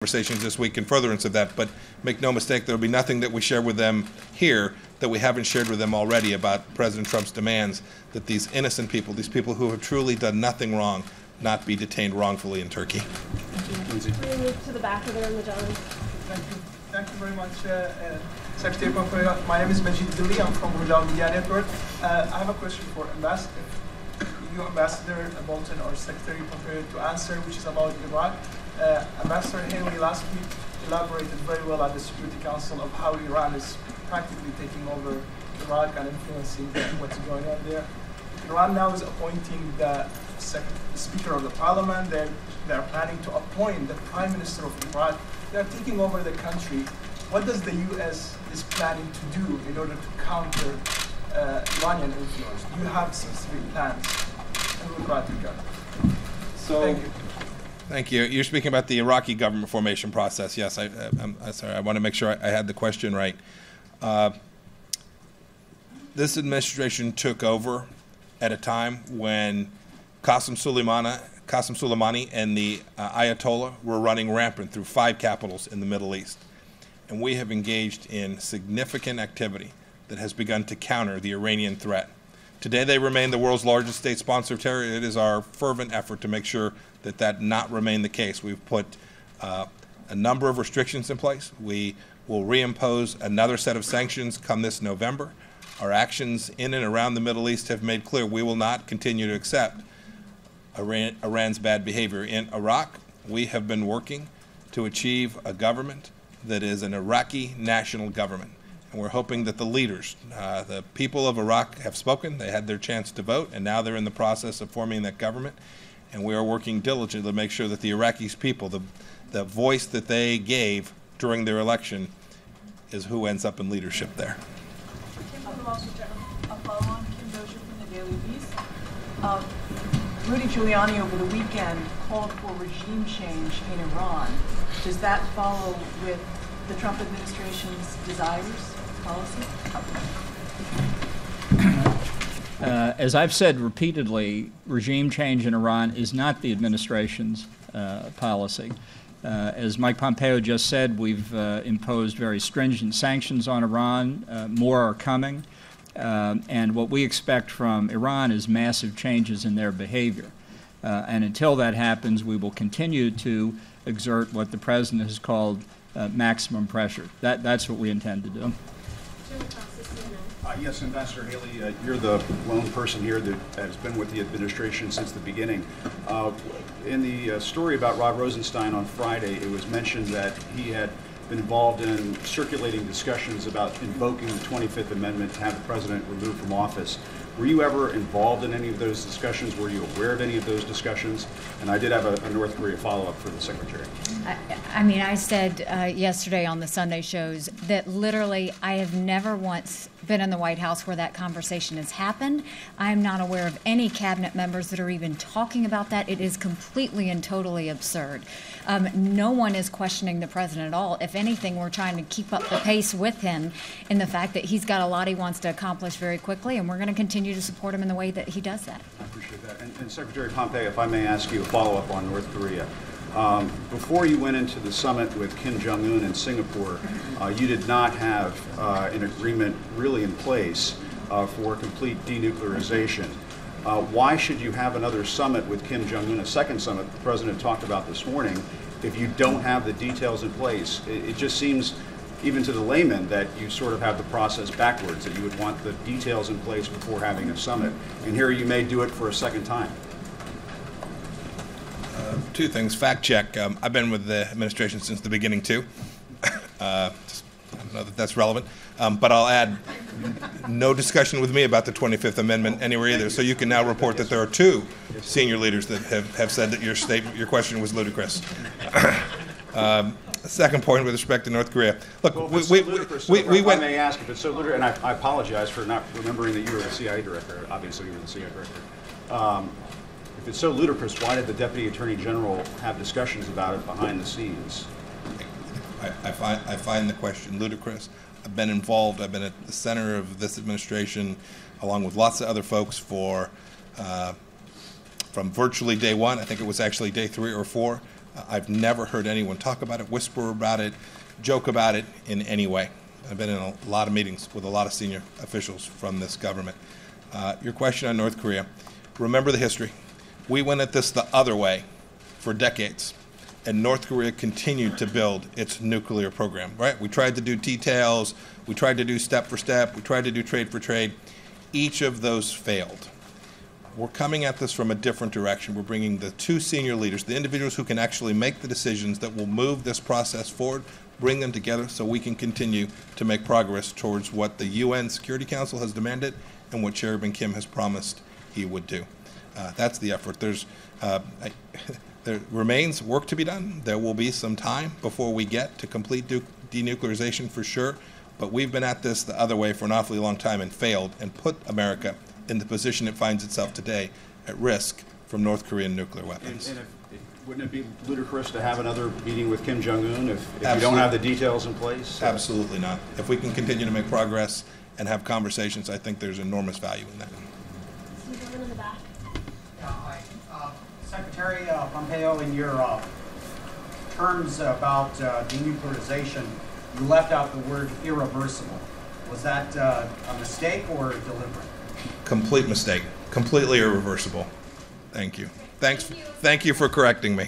conversations this week in furtherance of that, but make no mistake, there will be nothing that we share with them here that we haven't shared with them already about President Trump's demands that these innocent people, these people who have truly done nothing wrong, not be detained wrongfully in Turkey. Can we move to the back of the room, John? Thank you very much, Secretary Pompeo. My name is Majid Dili. I'm from Rojal Media Network. I have a question for you, Ambassador Bolton, or Secretary Pompeo to answer, which is about Iraq. Ambassador Haley last week elaborated very well at the Security Council of how Iran is practically taking over Iraq and influencing what's going on there. Iran now is appointing the Speaker of the Parliament. They're planning to appoint the Prime Minister of Iraq. They're taking over the country. What does the U.S. is planning to do in order to counter Iranian influence? Do you have specific plans? And we'll try to go. Thank you. Thank you. You're speaking about the Iraqi government formation process. Yes, I'm sorry. I want to make sure I had the question right. This administration took over at a time when Qasem Soleimani and the Ayatollah were running rampant through 5 capitals in the Middle East. And we have engaged in significant activity that has begun to counter the Iranian threat. Today they remain the world's largest state sponsor of terror. It is our fervent effort to make sure that that not remain the case. We've put a number of restrictions in place. We will reimpose another set of sanctions come this November. Our actions in and around the Middle East have made clear we will not continue to accept Iran's bad behavior. In Iraq, we have been working to achieve a government that is an Iraqi national government. And we're hoping that the leaders, the people of Iraq have spoken, they had their chance to vote, and now they're in the process of forming that government. And we are working diligently to make sure that the Iraqi people, the voice that they gave during their election, is who ends up in leadership there. A follow-on, Kim Dozier from the Daily Beast. Rudy Giuliani over the weekend called for regime change in Iran. Does that follow with the Trump administration's desires, policy? As I've said repeatedly, regime change in Iran is not the administration's policy. As Mike Pompeo just said, we've imposed very stringent sanctions on Iran. More are coming. And what we expect from Iran is massive changes in their behavior. And until that happens, we will continue to exert what the President has called maximum pressure. That's what we intend to do. Yes, Ambassador Haley, you're the lone person here that has been with the administration since the beginning. In the story about Rod Rosenstein on Friday, it was mentioned that he had been involved in circulating discussions about invoking the 25th Amendment to have the president removed from office. Were you ever involved in any of those discussions? Were you aware of any of those discussions? And I did have a North Korea follow-up for the Secretary. I mean, I said yesterday on the Sunday shows that literally I have never once been in the White House where that conversation has happened. I am not aware of any cabinet members that are even talking about that. It is completely and totally absurd. No one is questioning the president at all. If anything, we're trying to keep up the pace with him in the fact that he's got a lot he wants to accomplish very quickly, and we're going to continue to support him in the way that he does that. I appreciate that. And Secretary Pompeo, if I may ask you a follow-up on North Korea. Before you went into the summit with Kim Jong-un in Singapore, you did not have an agreement really in place for complete denuclearization. Why should you have another summit with Kim Jong-un, a second summit the President talked about this morning, if you don't have the details in place? It just seems, even to the layman, that you sort of have the process backwards, that you would want the details in place before having a summit. And here you may do it for a second time. 2 things. Fact check. I've been with the administration since the beginning, too. I don't know that that's relevant. But I'll add no discussion with me about the 25th Amendment anywhere either. So you can now report that there are 2 senior leaders that have said that your question was ludicrous. Second point with respect to North Korea. Look, well, we went. I may ask if it's so ludicrous, and I apologize for not remembering that you were the CIA director. Obviously, you were the CIA director. If it's so ludicrous, why did the Deputy Attorney General have discussions about it behind the scenes? I find the question ludicrous. I've been involved. I've been at the center of this administration, along with lots of other folks, from virtually day 1. I think it was actually day 3 or 4. I've never heard anyone talk about it, whisper about it, joke about it in any way. I've been in a lot of meetings with a lot of senior officials from this government. Your question on North Korea, remember the history. We went at this the other way for decades, and North Korea continued to build its nuclear program, right? We tried to do details, we tried to do step for step, we tried to do trade for trade. Each of those failed. We're coming at this from a different direction. We're bringing the two senior leaders, the individuals who can actually make the decisions that will move this process forward, bring them together so we can continue to make progress towards what the UN Security Council has demanded and what Chairman Kim has promised he would do. That's the effort. There remains work to be done. There will be some time before we get to complete denuclearization for sure, but we've been at this the other way for an awfully long time and failed and put America in the position it finds itself today at risk from North Korean nuclear weapons. And wouldn't it be ludicrous to have another meeting with Kim Jong-un if you don't Absolutely. have the details in place? Absolutely not. If we can continue to make progress and have conversations, I think there's enormous value in that. Gentleman in the back. Yeah, hi. Secretary Pompeo, in your terms about denuclearization, you left out the word irreversible. Was that a mistake or deliberate? Complete mistake. Completely irreversible. Thank you. Thank you for correcting me.